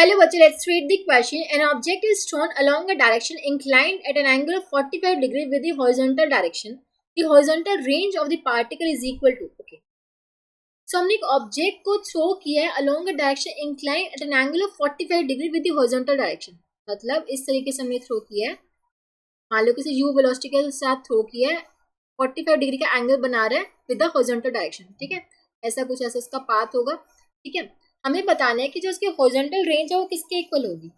Hello बच्चे, let's read the question. An object is thrown along a direction inclined at an angle of 45 degree with the horizontal direction. The horizontal range of the particle is equal to. Okay. So हमने एक object को throw किया है along a direction inclined at an angle of 45 degree with the horizontal direction. मतलब इस तरीके से हमने थ्रो किया है. मान लो किसी u वेलोसिटी के साथ थ्रो किया है, 45 डिग्री का एंगल बना रहा है विद द हॉरिजॉन्टल डायरेक्शन. ठीक है, ऐसा कुछ ऐसा इसका पाथ होगा. ठीक है, हमें बताना है कि जो उसकी हॉरिजॉन्टल रेंज है वो किसके इक्वल होगी,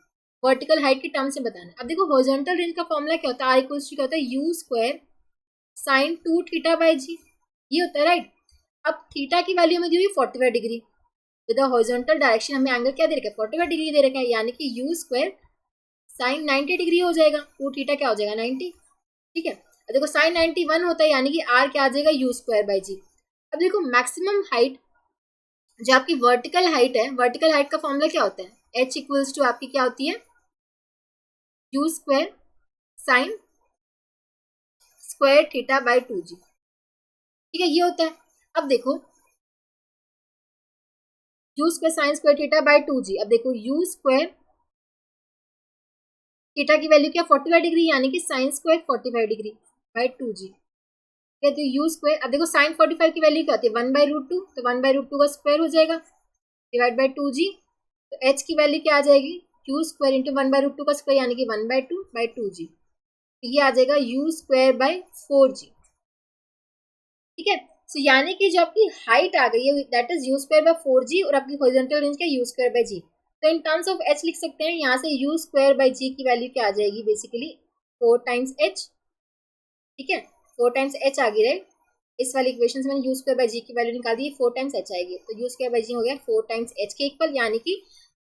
वर्टिकल हाइट के टर्म से बताना है. अब देखो हॉरिजॉन्टल रेंज का फॉर्मूला क्या होता है, r इक्वल्स टू क्या होता है, u square sine 2 theta by g. ये होता है राइट. अब थीटा की वैल्यू हमें दी हुई 45 degree with the horizontal direction. हमें एंगल क्या दे रखा है, 45 डिग्री दे रखा है, यानी कि यू स्क्वायर साइन 90 डिग्री हो जाएगा. 2 थीटा क्या हो जाएगा 90. ठीक है, अब देखो साइन 91 होता है, यानी कि r क्या आ जाएगा, यू स्क्वायर बाई जी. अब देखो मैक्सिमम हाइट जो आपकी वर्टिकल हाइट है, वर्टिकल हाइट का फॉर्मूला क्या होता है, h इक्वल्स टू आपकी क्या होती है, u square sine square theta by 2g. ठीक है, ये होता है. अब देखो you square sine square theta by 2g. अब देखो यू स्क्वायर थीटा की वैल्यू क्या 45 डिग्री, यानी कि sine square 45 degree by 2g. तो यू स्क्वायर, अब देखो साइन 45 की वैल्यू क्या होती है 1/√2, तो 1/√2 का स्क्वायर हो जाएगा डिवाइड बाई 2g. तो h की वैल्यू क्या आ जाएगी, यू स्क्वायर इंटू 1/√2 का स्क्वायर, यानी कि 1/2 बाई 2g. तो ये आ जाएगा यू स्क्वायर बाई 4g. ठीक है, सो यानी कि जो आपकी हाइट आ गई है that is you square by 4g और आपकी हॉरिजॉन्टल रेंज क्या यू स्क्वायर बाई जी. तो इन टर्म्स ऑफ h लिख सकते हैं, यहाँ से यू स्क्वायर बाई जी की वैल्यू क्या आ जाएगी, बेसिकली 4 टाइम्स h. ठीक है, 4 टाइम्स h आ गई राइट. इस वाली इक्वेशन से मैंने यू स्क्वायर बाई जी की वैल्यू निकाल दी, 4 टाइम्स h आएगी. तो यू स्क्वायर बाई जी हो गया 4 टाइम्स h के इक्वल, यानी कि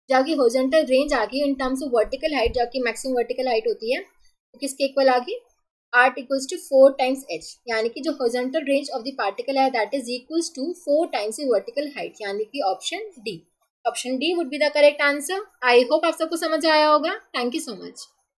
जो आपकी हॉरिजॉन्टल रेंज आ गई in terms of vertical height, जो आपकी मैक्सिमम वर्टिकल हाइट होती है, तो किसके इक्वल आ गई, r equals to 4 times h. यानी कि जो horizontal range of the particle है that is equals to 4 times the vertical height, यानी कि option D. Option D would be the correct answer. I hope आप सबको समझ आया होगा. Thank you so much.